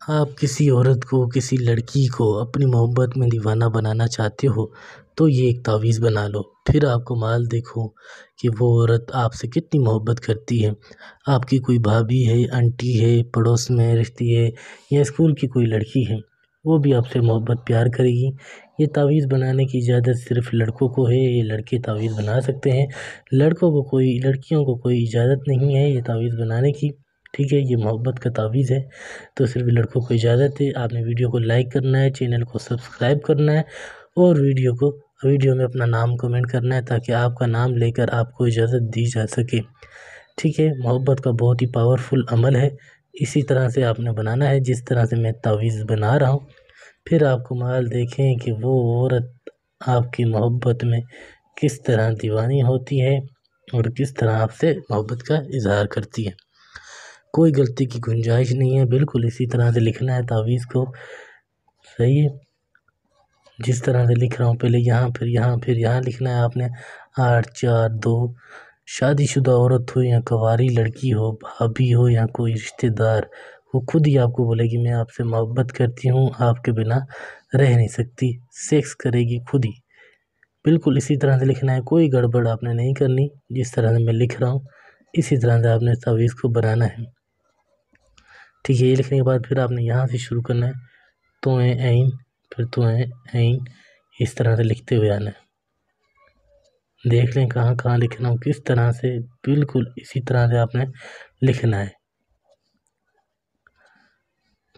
आप किसी औरत को, किसी लड़की को अपनी मोहब्बत में दीवाना बनाना चाहते हो तो ये एक तावीज़ बना लो। फिर आप कमाल देखो कि वो औरत आपसे कितनी मोहब्बत करती है। आपकी कोई भाभी है, आंटी है, पड़ोस में रहती है या स्कूल की कोई लड़की है, वो भी आपसे मोहब्बत प्यार करेगी। ये तावीज़ बनाने की इजाज़त सिर्फ लड़कों को है, ये लड़के तावीज़ बना सकते हैं। लड़कियों को कोई इजाज़त नहीं है ये तावीज़ बनाने की। ठीक है, ये मोहब्बत का तावीज़ है तो सिर्फ लड़कों को इजाज़त है। आपने वीडियो को लाइक करना है, चैनल को सब्सक्राइब करना है और वीडियो में अपना नाम कमेंट करना है ताकि आपका नाम लेकर आपको इजाज़त दी जा सके। ठीक है, मोहब्बत का बहुत ही पावरफुल अमल है। इसी तरह से आपने बनाना है जिस तरह से मैं तावीज़ बना रहा हूँ। फिर आप कमाल देखें कि वो औरत आपकी मोहब्बत में किस तरह दीवानी होती है और किस तरह आपसे मोहब्बत का इजहार करती है। कोई गलती की गुंजाइश नहीं है, बिल्कुल इसी तरह से लिखना है तावीज़ को। सही है, जिस तरह से लिख रहा हूँ, पहले यहाँ फिर यहाँ लिखना है आपने 8 4 2। शादीशुदा औरत हो या कुंवारी लड़की हो, भाभी हो या कोई रिश्तेदार, वो खुद ही आपको बोलेगी मैं आपसे मोहब्बत करती हूँ, आपके बिना रह नहीं सकती, सेक्स करेगी खुद ही। बिल्कुल इसी तरह से लिखना है, कोई गड़बड़ आपने नहीं करनी। जिस तरह से मैं लिख रहा हूँ इसी तरह से आपने तावीज़ को बनाना है। ठीक है, ये लिखने के बाद फिर आपने यहाँ से शुरू करना है, तो ऐन, फिर तो ऐन, इस तरह से लिखते हुए आना है। देख लें कहाँ कहाँ लिखना हो, किस तरह से, बिल्कुल इसी तरह से आपने लिखना है।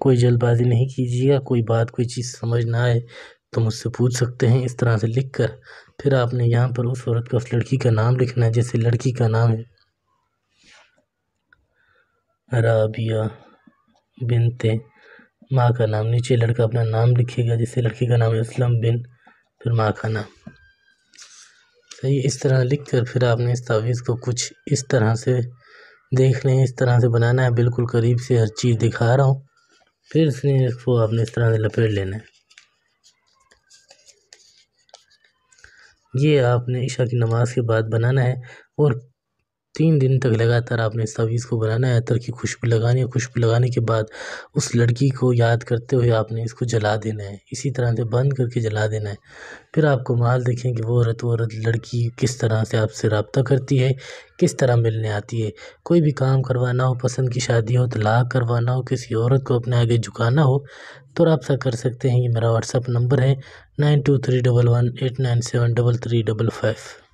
कोई जल्दबाजी नहीं कीजिएगा, कोई चीज़ समझ ना आए तो मुझसे पूछ सकते हैं। इस तरह से लिखकर फिर आपने यहाँ पर उस औरत का, उस लड़की का नाम लिखना है। जैसे लड़की का नाम है राबिया बिनते, माँ का नाम, नीचे लड़का अपना नाम लिखेगा। जैसे लड़की का नाम है असलम बिन, फिर माँ का नाम। सही, इस तरह लिखकर फिर आपने इस तावीज़ को कुछ इस तरह से देख लें, इस तरह से बनाना है। बिल्कुल करीब से हर चीज़ दिखा रहा हूँ। फिर इसको आपने इस तरह से लपेट लेना है। ये आपने इशा की नमाज़ के बाद बनाना है और 3 दिन तक लगातार आपने इस तावीज़ को बनाना है। अतर की खुशबू लगानी है। खुशबू लगाने के बाद उस लड़की को याद करते हुए आपने इसको जला देना है। इसी तरह से बंद करके जला देना है। फिर आप कमाल देखें कि वो औरत लड़की किस तरह से आपसे रब्ता करती है, किस तरह मिलने आती है। कोई भी काम करवाना हो, पसंद की शादी हो, तलाक करवाना हो, किसी औरत को अपने आगे झुकाना हो तो रब्ता कर सकते हैं। ये मेरा व्हाट्सअप नंबर है 923118973355।